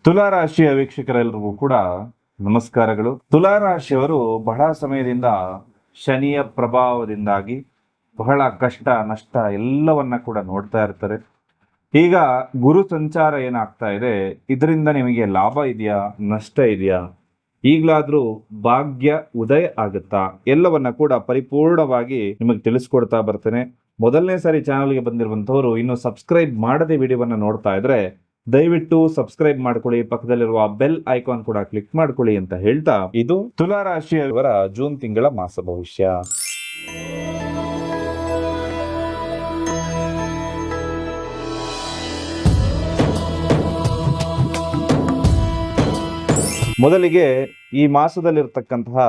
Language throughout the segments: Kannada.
ತುಲಾ ರಾಶಿಯ ವೀಕ್ಷಕರೆಲ್ಲರಿಗೂ ಕೂಡ ನಮಸ್ಕಾರಗಳು. ತುಲಾ ರಾಶಿಯವರು ಬಹಳ ಸಮಯದಿಂದ ಶನಿಯ ಪ್ರಭಾವದಿಂದಾಗಿ ಬಹಳ ಕಷ್ಟ ನಷ್ಟ ಎಲ್ಲವನ್ನ ಕೂಡ ನೋಡ್ತಾ ಇರ್ತಾರೆ. ಈಗ ಗುರು ಸಂಚಾರ ಏನಾಗ್ತಾ ಇದೆ, ಇದರಿಂದ ನಿಮಗೆ ಲಾಭ ಇದೆಯಾ ನಷ್ಟ ಇದೆಯಾ, ಈಗಲಾದ್ರೂ ಭಾಗ್ಯ ಉದಯ ಆಗುತ್ತಾ, ಎಲ್ಲವನ್ನ ಕೂಡ ಪರಿಪೂರ್ಣವಾಗಿ ನಿಮಗೆ ತಿಳಿಸ್ಕೊಡ್ತಾ ಬರ್ತೇನೆ. ಮೊದಲನೇ ಸಾರಿ ಚಾನಲ್ಗೆ ಬಂದಿರುವಂತವರು ಇನ್ನು ಸಬ್ಸ್ಕ್ರೈಬ್ ಮಾಡದೆ ವಿಡಿಯೋವನ್ನ ನೋಡ್ತಾ ಇದ್ರೆ ದಯವಿಟ್ಟು ಸಬ್ಸ್ಕ್ರೈಬ್ ಮಾಡ್ಕೊಳ್ಳಿ, ಪಕ್ಕದಲ್ಲಿರುವ ಬೆಲ್ ಐಕಾನ್ ಕೂಡ ಕ್ಲಿಕ್ ಮಾಡ್ಕೊಳ್ಳಿ ಅಂತ ಹೇಳ್ತಾ, ಇದು ತುಲಾ ರಾಶಿಯವರ ಜೂನ್ ತಿಂಗಳ ಮಾಸ ಭವಿಷ್ಯ. ಮೊದಲಿಗೆ ಈ ಮಾಸದಲ್ಲಿರ್ತಕ್ಕಂತಹ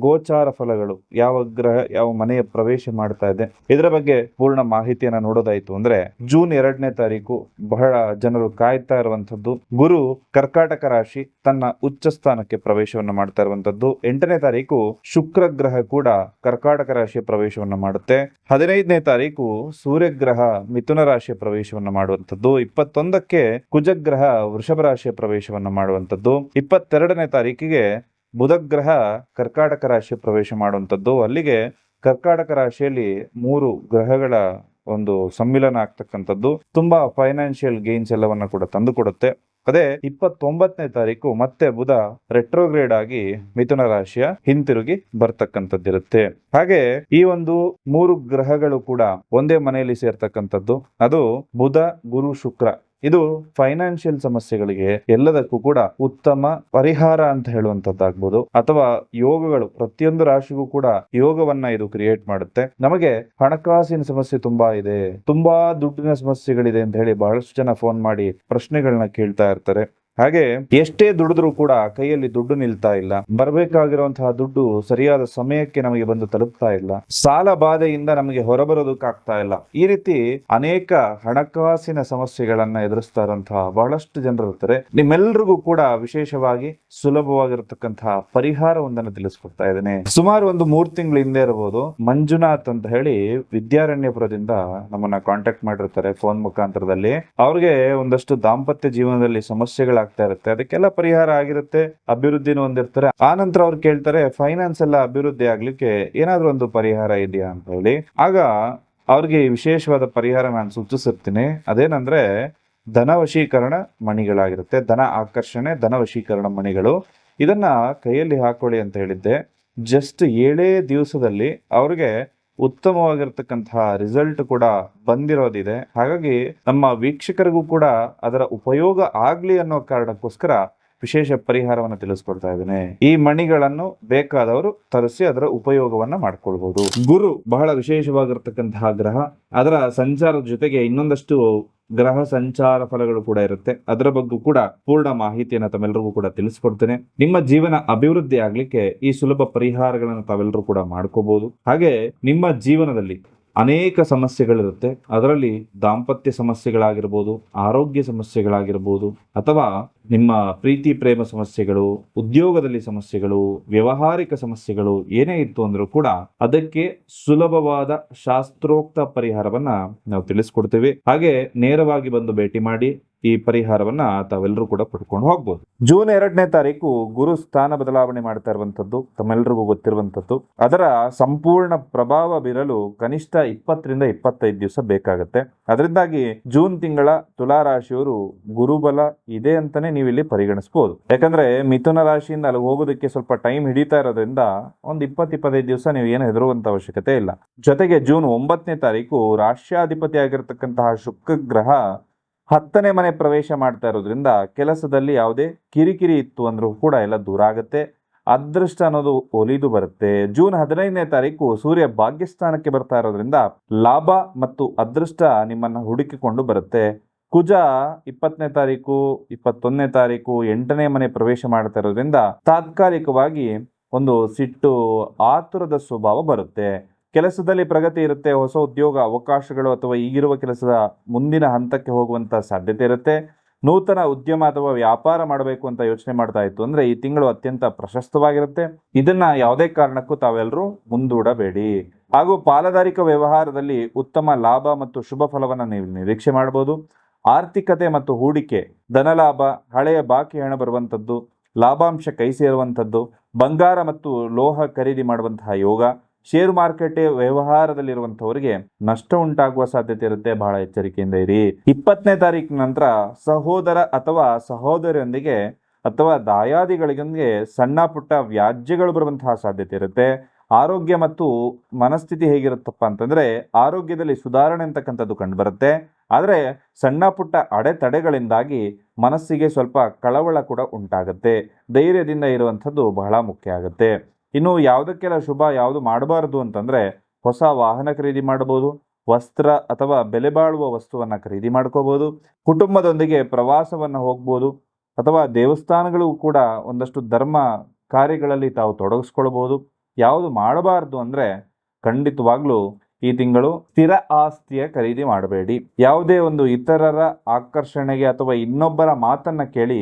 ಗೋಚಾರ ಫಲಗಳು, ಯಾವ ಗ್ರಹ ಯಾವ ಮನೆಯ ಪ್ರವೇಶ ಮಾಡ್ತಾ ಇದೆ, ಇದರ ಬಗ್ಗೆ ಪೂರ್ಣ ಮಾಹಿತಿಯನ್ನ ನೋಡೋದಾಯ್ತು ಅಂದ್ರೆ ಜೂನ್ 2ನೇ ತಾರೀಕು ಬಹಳ ಜನರು ಕಾಯ್ತಾ ಇರುವಂತದ್ದು. ಗುರು ಕರ್ಕಾಟಕ ರಾಶಿ ತನ್ನ ಉಚ್ಚ ಸ್ಥಾನಕ್ಕೆ ಪ್ರವೇಶವನ್ನ ಮಾಡ್ತಾ ಇರುವಂತದ್ದು. 8ನೇ ತಾರೀಕು ಶುಕ್ರ ಗ್ರಹ ಕೂಡ ಕರ್ಕಾಟಕ ರಾಶಿಯ ಪ್ರವೇಶವನ್ನ ಮಾಡುತ್ತೆ. 15ನೇ ತಾರೀಕು ಸೂರ್ಯಗ್ರಹ ಮಿಥುನ ರಾಶಿಯ ಪ್ರವೇಶವನ್ನ ಮಾಡುವಂತದ್ದು. 21ಕ್ಕೆ ಕುಜಗ್ರಹ ವೃಷಭ ರಾಶಿಯ ಪ್ರವೇಶವನ್ನ ಮಾಡುವಂತದ್ದು. 22ನೇ ತಾರೀಕಿಗೆ ಬುಧ ಗ್ರಹ ಕರ್ಕಾಟಕ ರಾಶಿ ಪ್ರವೇಶ ಮಾಡುವಂಥದ್ದು. ಅಲ್ಲಿಗೆ ಕರ್ಕಾಟಕ ರಾಶಿಯಲ್ಲಿ 3 ಗ್ರಹಗಳ ಒಂದು ಸಮ್ಮಿಲನ ಆಗ್ತಕ್ಕಂಥದ್ದು ತುಂಬಾ ಫೈನಾನ್ಷಿಯಲ್ ಗೇನ್ಸ್ ಎಲ್ಲವನ್ನ ಕೂಡ ತಂದು ಕೊಡುತ್ತೆ. ಅದೇ 29ನೇ ತಾರೀಕು ಮತ್ತೆ ಬುಧ ರೆಟ್ರೋಗ್ರೇಡ್ ಆಗಿ ಮಿಥುನ ರಾಶಿಯ ಹಿಂತಿರುಗಿ ಬರ್ತಕ್ಕಂಥದ್ದಿರುತ್ತೆ. ಹಾಗೆ ಈ ಒಂದು 3 ಗ್ರಹಗಳು ಕೂಡ ಒಂದೇ ಮನೆಯಲ್ಲಿ ಸೇರ್ತಕ್ಕಂಥದ್ದು. ಅದು ಬುಧ ಗುರು ಶುಕ್ರ. ಇದು ಫೈನಾನ್ಷಿಯಲ್ ಸಮಸ್ಯೆಗಳಿಗೆ ಎಲ್ಲದಕ್ಕೂ ಕೂಡ ಉತ್ತಮ ಪರಿಹಾರ ಅಂತ ಹೇಳುವಂತದ್ದಾಗ್ಬೋದು, ಅಥವಾ ಯೋಗಗಳು, ಪ್ರತಿಯೊಂದು ರಾಶಿಗೂ ಕೂಡ ಯೋಗವನ್ನ ಇದು ಕ್ರಿಯೇಟ್ ಮಾಡುತ್ತೆ. ನಮಗೆ ಹಣಕಾಸಿನ ಸಮಸ್ಯೆ ತುಂಬಾ ಇದೆ, ತುಂಬಾ ದುಡ್ಡಿನ ಸಮಸ್ಯೆಗಳಿದೆ ಅಂತ ಹೇಳಿ ಬಹಳಷ್ಟು ಜನ ಫೋನ್ ಮಾಡಿ ಪ್ರಶ್ನೆಗಳನ್ನ ಕೇಳ್ತಾ ಇರ್ತಾರೆ. ಹಾಗೆ ಎಷ್ಟೇ ದುಡಿದ್ರೂ ಕೂಡ ಕೈಯಲ್ಲಿ ದುಡ್ಡು ನಿಲ್ತಾ ಇಲ್ಲ, ಬರಬೇಕಾಗಿರುವಂತಹ ದುಡ್ಡು ಸರಿಯಾದ ಸಮಯಕ್ಕೆ ನಮಗೆ ಬಂದು ತಲುಪ್ತಾ ಇಲ್ಲ, ಸಾಲ ಬಾಧೆಯಿಂದ ನಮಗೆ ಹೊರಬರೋದಕ್ಕಾಗ್ತಾ ಇಲ್ಲ. ಈ ರೀತಿ ಅನೇಕ ಹಣಕಾಸಿನ ಸಮಸ್ಯೆಗಳನ್ನ ಎದುರಿಸ್ತಾ ಇರುವಂತಹ ಬಹಳಷ್ಟು ಜನರು ಇರ್ತಾರೆ. ನಿಮ್ಮೆಲ್ಲರಿಗೂ ಕೂಡ ವಿಶೇಷವಾಗಿ ಸುಲಭವಾಗಿರತಕ್ಕಂತಹ ಪರಿಹಾರವೊಂದನ್ನು ತಿಳಿಸ್ಕೊಡ್ತಾ ಇದ್ದೇನೆ. ಸುಮಾರು ಒಂದು 3 ತಿಂಗಳ ಹಿಂದೆ ಇರಬಹುದು, ಮಂಜುನಾಥ್ ಅಂತ ಹೇಳಿ ವಿದ್ಯಾರಣ್ಯಪುರದಿಂದ ನಮ್ಮನ್ನ ಕಾಂಟ್ಯಾಕ್ಟ್ ಮಾಡಿರ್ತಾರೆ ಫೋನ್ ಮುಖಾಂತರದಲ್ಲಿ. ಅವ್ರಿಗೆ ಒಂದಷ್ಟು ದಾಂಪತ್ಯ ಜೀವನದಲ್ಲಿ ಸಮಸ್ಯೆಗಳಾಗ್ತಾ ಇರುತ್ತೆ, ಅದಕ್ಕೆಲ್ಲ ಪರಿಹಾರ ಆಗಿರುತ್ತೆ, ಅಭಿವೃದ್ಧಿನೂ ಹೊಂದಿರ್ತಾರೆ. ಆ ನಂತರ ಅವ್ರು ಕೇಳ್ತಾರೆ, ಫೈನಾನ್ಸ್ ಎಲ್ಲ ಅಭಿವೃದ್ಧಿ ಆಗ್ಲಿಕ್ಕೆ ಏನಾದ್ರೂ ಒಂದು ಪರಿಹಾರ ಇದೆಯಾ ಅಂತ ಹೇಳಿ. ಆಗ ಅವ್ರಿಗೆ ವಿಶೇಷವಾದ ಪರಿಹಾರ ನಾನು ಸೂಚಿಸಿರ್ತೀನಿ. ಅದೇನಂದ್ರೆ ಧನ ವಶೀಕರಣ ಮಣಿಗಳಾಗಿರುತ್ತೆ, ಧನ ಆಕರ್ಷಣೆ, ಧನ ವಶೀಕರಣ ಮಣಿಗಳು. ಇದನ್ನ ಕೈಯಲ್ಲಿ ಹಾಕೊಳ್ಳಿ ಅಂತ ಹೇಳಿದ್ದೆ. ಜಸ್ಟ್ 7 ದಿವಸದಲ್ಲಿ ಅವ್ರಿಗೆ ಉತ್ತಮವಾಗಿರ್ತಕ್ಕಂತಹ ರಿಸಲ್ಟ್ ಕೂಡ ಬಂದಿರೋದಿದೆ. ಹಾಗಾಗಿ ನಮ್ಮ ವೀಕ್ಷಕರಿಗೂ ಕೂಡ ಅದರ ಉಪಯೋಗ ಆಗ್ಲಿ ಅನ್ನೋ ಕಾರಣಕ್ಕೋಸ್ಕರ ವಿಶೇಷ ಪರಿಹಾರವನ್ನು ತಿಳಿಸ್ಕೊಡ್ತಾ ಇದ್ದೇನೆ. ಈ ಮಣಿಗಳನ್ನು ಬೇಕಾದವರು ತರಿಸಿ ಅದರ ಉಪಯೋಗವನ್ನ ಮಾಡ್ಕೊಳ್ಬಹುದು. ಗುರು ಬಹಳ ವಿಶೇಷವಾಗಿರ್ತಕ್ಕಂತಹ ಗ್ರಹ. ಅದರ ಸಂಚಾರದ ಜೊತೆಗೆ ಇನ್ನೊಂದಷ್ಟು ಗ್ರಹ ಸಂಚಾರ ಫಲಗಳು ಕೂಡ ಇರುತ್ತೆ. ಅದರ ಬಗ್ಗೆ ಕೂಡ ಪೂರ್ಣ ಮಾಹಿತಿಯನ್ನು ತಮ್ಮೆಲ್ಲರಿಗೂ ಕೂಡ ತಿಳಿಸ್ಕೊಡ್ತೇನೆ. ನಿಮ್ಮ ಜೀವನ ಅಭಿವೃದ್ಧಿ ಆಗ್ಲಿಕ್ಕೆ ಈ ಸುಲಭ ಪರಿಹಾರಗಳನ್ನು ತಾವೆಲ್ಲರೂ ಕೂಡ ಮಾಡ್ಕೋಬಹುದು. ಹಾಗೆ ನಿಮ್ಮ ಜೀವನದಲ್ಲಿ ಅನೇಕ ಸಮಸ್ಯೆಗಳಿರುತ್ತೆ. ಅದರಲ್ಲಿ ದಾಂಪತ್ಯ ಸಮಸ್ಯೆಗಳಾಗಿರ್ಬೋದು, ಆರೋಗ್ಯ ಸಮಸ್ಯೆಗಳಾಗಿರ್ಬೋದು, ಅಥವಾ ನಿಮ್ಮ ಪ್ರೀತಿ ಪ್ರೇಮ ಸಮಸ್ಯೆಗಳು, ಉದ್ಯೋಗದಲ್ಲಿ ಸಮಸ್ಯೆಗಳು, ವ್ಯವಹಾರಿಕ ಸಮಸ್ಯೆಗಳು ಏನೇ ಇತ್ತು ಅಂದ್ರೂ ಕೂಡ ಅದಕ್ಕೆ ಸುಲಭವಾದ ಶಾಸ್ತ್ರೋಕ್ತ ಪರಿಹಾರವನ್ನ ನಾವು ತಿಳಿಸ್ಕೊಡ್ತೇವೆ. ಹಾಗೆ ನೇರವಾಗಿ ಬಂದು ಭೇಟಿ ಮಾಡಿ ಈ ಪರಿಹಾರವನ್ನ ತಾವೆಲ್ಲರೂ ಕೂಡ ಪಡ್ಕೊಂಡು ಹೋಗ್ಬೋದು. ಜೂನ್ 2ನೇ ತಾರೀಕು ಗುರು ಸ್ಥಾನ ಬದಲಾವಣೆ ಮಾಡ್ತಾ ಇರುವಂತದ್ದು ತಮ್ಮೆಲ್ಲರಿಗೂ ಗೊತ್ತಿರುವಂತದ್ದು. ಅದರ ಸಂಪೂರ್ಣ ಪ್ರಭಾವ ಬೀರಲು ಕನಿಷ್ಠ 20ರಿಂದ 25 ದಿವಸ ಬೇಕಾಗುತ್ತೆ. ಅದರಿಂದಾಗಿ ಜೂನ್ ತಿಂಗಳ ತುಲಾ ರಾಶಿಯವರು ಗುರುಬಲ ಇದೆ ಅಂತಾನೆ ನೀವು ಇಲ್ಲಿ ಪರಿಗಣಿಸಬಹುದು. ಯಾಕಂದ್ರೆ ಮಿಥುನ ರಾಶಿಯಿಂದ ಅಲ್ಲಿ ಹೋಗೋದಕ್ಕೆ ಸ್ವಲ್ಪ ಟೈಮ್ ಹಿಡಿತಾ ಇರೋದ್ರಿಂದ ಒಂದು 20-25 ದಿವಸ ನೀವು ಏನು ಹೆದರುವಂತ ಅವಶ್ಯಕತೆ ಇಲ್ಲ. ಜೊತೆಗೆ ಜೂನ್ 9ನೇ ತಾರೀಕು ರಾಷ್ಟ್ರಾಧಿಪತಿ ಆಗಿರತಕ್ಕಂತಹ ಶುಕ್ರ ಗ್ರಹ 10ನೇ ಮನೆ ಪ್ರವೇಶ ಮಾಡ್ತಾ ಇರೋದ್ರಿಂದ ಕೆಲಸದಲ್ಲಿ ಯಾವುದೇ ಕಿರಿಕಿರಿ ಇತ್ತು ಅಂದ್ರೂ ಕೂಡ ಎಲ್ಲ ದೂರ ಆಗುತ್ತೆ. ಅದೃಷ್ಟ ಅನ್ನೋದು ಒಲಿದು ಬರುತ್ತೆ. ಜೂನ್ 15ನೇ ತಾರೀಕು ಸೂರ್ಯ ಭಾಗ್ಯಸ್ಥಾನಕ್ಕೆ ಬರ್ತಾ ಇರೋದ್ರಿಂದ ಲಾಭ ಮತ್ತು ಅದೃಷ್ಟ ನಿಮ್ಮನ್ನ ಹುಡುಕಿಕೊಂಡು ಬರುತ್ತೆ. ಕುಜ 20ನೇ ತಾರೀಕು 21ನೇ ತಾರೀಕು 8ನೇ ಮನೆ ಪ್ರವೇಶ ಮಾಡ್ತಾ ಇರೋದ್ರಿಂದ ತಾತ್ಕಾಲಿಕವಾಗಿ ಒಂದು ಸಿಟ್ಟು, ಆತುರದ ಸ್ವಭಾವ ಬರುತ್ತೆ. ಕೆಲಸದಲ್ಲಿ ಪ್ರಗತಿ ಇರುತ್ತೆ, ಹೊಸ ಉದ್ಯೋಗ ಅವಕಾಶಗಳು ಅಥವಾ ಈಗಿರುವ ಕೆಲಸದ ಮುಂದಿನ ಹಂತಕ್ಕೆ ಹೋಗುವಂತ ಸಾಧ್ಯತೆ ಇರುತ್ತೆ. ನೂತನ ಉದ್ಯಮ ಅಥವಾ ವ್ಯಾಪಾರ ಮಾಡಬೇಕು ಅಂತ ಯೋಚನೆ ಮಾಡ್ತಾ ಇತ್ತು ಅಂದ್ರೆ ಈ ತಿಂಗಳು ಅತ್ಯಂತ ಪ್ರಶಸ್ತವಾಗಿರುತ್ತೆ. ಇದನ್ನ ಯಾವುದೇ ಕಾರಣಕ್ಕೂ ತಾವೆಲ್ಲರೂ ಮುಂದೂಡಬೇಡಿ. ಹಾಗೂ ಪಾಲುದಾರಿಕಾ ವ್ಯವಹಾರದಲ್ಲಿ ಉತ್ತಮ ಲಾಭ ಮತ್ತು ಶುಭ ಫಲವನ್ನ ನೀವು ನಿರೀಕ್ಷೆ ಮಾಡಬಹುದು. ಆರ್ಥಿಕತೆ ಮತ್ತು ಹೂಡಿಕೆ, ಧನಲಾಭ, ಹಳೆಯ ಬಾಕಿ ಹಣ ಬರುವಂಥದ್ದು, ಲಾಭಾಂಶ ಕೈ ಸೇರುವಂಥದ್ದು, ಬಂಗಾರ ಮತ್ತು ಲೋಹ ಖರೀದಿ ಮಾಡುವಂತಹ ಯೋಗ, ಷೇರು ಮಾರುಕಟ್ಟೆ ವ್ಯವಹಾರದಲ್ಲಿರುವಂತವರಿಗೆ ನಷ್ಟ ಉಂಟಾಗುವ ಸಾಧ್ಯತೆ ಇರುತ್ತೆ, ಬಹಳ ಎಚ್ಚರಿಕೆಯಿಂದ ಇರಿ. 20ನೇ ತಾರೀಕಿನ ನಂತರ ಸಹೋದರ ಅಥವಾ ಸಹೋದರಿಯೊಂದಿಗೆ ಅಥವಾ ದಾಯಾದಿಗಳಿಗೆ ಸಣ್ಣ ಪುಟ್ಟ ವ್ಯಾಜ್ಯಗಳು ಬರುವಂತಹ ಸಾಧ್ಯತೆ ಇರುತ್ತೆ. ಆರೋಗ್ಯ ಮತ್ತು ಮನಸ್ಥಿತಿ ಹೇಗಿರುತ್ತಪ್ಪ ಅಂತಂದ್ರೆ ಆರೋಗ್ಯದಲ್ಲಿ ಸುಧಾರಣೆ ಅಂತಕ್ಕಂಥದ್ದು ಕಂಡು ಬರುತ್ತೆ. ಆದರೆ ಸಣ್ಣ ಪುಟ್ಟ ಅಡೆತಡೆಗಳಿಂದಾಗಿ ಮನಸ್ಸಿಗೆ ಸ್ವಲ್ಪ ಕಳವಳ ಕೂಡ ಉಂಟಾಗುತ್ತೆ. ಧೈರ್ಯದಿಂದ ಇರುವಂಥದ್ದು ಬಹಳ ಮುಖ್ಯ ಆಗುತ್ತೆ. ಇನ್ನು ಯಾವುದಕ್ಕೆಲ್ಲ ಶುಭ, ಯಾವುದು ಮಾಡಬಾರದು ಅಂತಂದ್ರೆ ಹೊಸ ವಾಹನ ಖರೀದಿ ಮಾಡಬಹುದು, ವಸ್ತ್ರ ಅಥವಾ ಬೆಲೆ ಬಾಳುವ ವಸ್ತುವನ್ನ ಖರೀದಿ ಮಾಡ್ಕೋಬಹುದು, ಕುಟುಂಬದೊಂದಿಗೆ ಪ್ರವಾಸವನ್ನ ಹೋಗ್ಬೋದು, ಅಥವಾ ದೇವಸ್ಥಾನಗಳು ಕೂಡ ಒಂದಷ್ಟು ಧರ್ಮ ಕಾರ್ಯಗಳಲ್ಲಿ ತಾವು ತೊಡಗಿಸ್ಕೊಳ್ಬಹುದು. ಯಾವುದು ಮಾಡಬಾರ್ದು ಅಂದ್ರೆ ಖಂಡಿತವಾಗ್ಲೂ ಈ ತಿಂಗಳು ಸ್ಥಿರ ಆಸ್ತಿಯ ಖರೀದಿ ಮಾಡಬೇಡಿ. ಯಾವುದೇ ಒಂದು ಇತರರ ಆಕರ್ಷಣೆಗೆ ಅಥವಾ ಇನ್ನೊಬ್ಬರ ಮಾತನ್ನ ಕೇಳಿ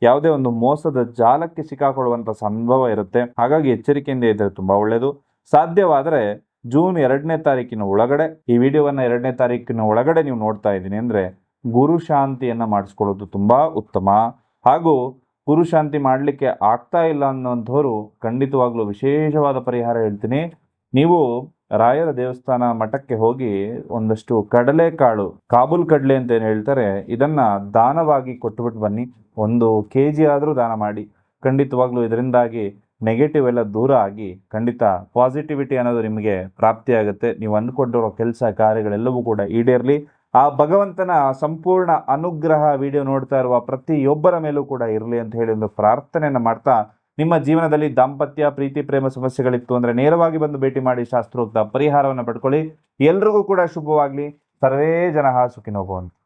ಯಾವುದೇ ಒಂದು ಮೋಸದ ಜಾಲಕ್ಕೆ ಸಿಕ್ಕಾಕೊಳ್ಳುವಂತ ಸಂಭವ ಇರುತ್ತೆ. ಹಾಗಾಗಿ ಎಚ್ಚರಿಕೆಯಿಂದ ಇದ್ದರೆ ತುಂಬಾ ಒಳ್ಳೆಯದು. ಸಾಧ್ಯವಾದರೆ ಜೂನ್ 2ನೇ ತಾರೀಕಿನ ಒಳಗಡೆ, ಈ ವಿಡಿಯೋವನ್ನ 2ನೇ ತಾರೀಕಿನ ಒಳಗಡೆ ನೀವು ನೋಡ್ತಾ ಇದ್ದೀನಿ ಅಂದ್ರೆ ಗುರು ಶಾಂತಿಯನ್ನ ಮಾಡಿಸ್ಕೊಳ್ಳೋದು ತುಂಬಾ ಉತ್ತಮ. ಹಾಗೂ ಗುರು ಶಾಂತಿ ಮಾಡಲಿಕ್ಕೆ ಆಗ್ತಾ ಇಲ್ಲ ಅನ್ನೋಂಥವ್ರು ಖಂಡಿತವಾಗ್ಲೂ ವಿಶೇಷವಾದ ಪರಿಹಾರ ಹೇಳ್ತೀನಿ. ನೀವು ರಾಯರ ದೇವಸ್ಥಾನ ಮಠಕ್ಕೆ ಹೋಗಿ ಒಂದಷ್ಟು ಕಡಲೆಕಾಳು, ಕಾಬೂಲ್ ಕಡಲೆ ಅಂತ ಏನು ಹೇಳ್ತಾರೆ, ಇದನ್ನ ದಾನವಾಗಿ ಕೊಟ್ಟುಬಿಟ್ಟು ಬನ್ನಿ. 1 kg ಆದರೂ ದಾನ ಮಾಡಿ. ಖಂಡಿತವಾಗ್ಲೂ ಇದರಿಂದಾಗಿ ನೆಗೆಟಿವ್ ಎಲ್ಲ ದೂರ ಆಗಿ ಖಂಡಿತ ಪಾಸಿಟಿವಿಟಿ ಅನ್ನೋದು ನಿಮಗೆ ಪ್ರಾಪ್ತಿಯಾಗುತ್ತೆ. ನೀವು ಅಂದ್ಕೊಂಡಿರೋ ಕೆಲಸ ಕಾರ್ಯಗಳೆಲ್ಲವೂ ಕೂಡ ಈಡೇರಲಿ. ಆ ಭಗವಂತನ ಸಂಪೂರ್ಣ ಅನುಗ್ರಹ ವಿಡಿಯೋ ನೋಡ್ತಾ ಇರುವ ಪ್ರತಿಯೊಬ್ಬರ ಮೇಲೂ ಕೂಡ ಇರಲಿ ಅಂತ ಹೇಳಿ ಒಂದು ಪ್ರಾರ್ಥನೆಯನ್ನು ಮಾಡ್ತಾ, ನಿಮ್ಮ ಜೀವನದಲ್ಲಿ ದಾಂಪತ್ಯ, ಪ್ರೀತಿ, ಪ್ರೇಮ ಸಮಸ್ಯೆಗಳಿತ್ತು ಅಂದರೆ ನೇರವಾಗಿ ಬಂದು ಭೇಟಿ ಮಾಡಿ ಶಾಸ್ತ್ರೋಕ್ತ ಪರಿಹಾರವನ್ನು ಪಡ್ಕೊಳ್ಳಿ. ಎಲ್ರಿಗೂ ಕೂಡ ಶುಭವಾಗಲಿ. ಸರ್ವೇ ಜನಃ ಸುಖಿನೋ ಭವಂತು.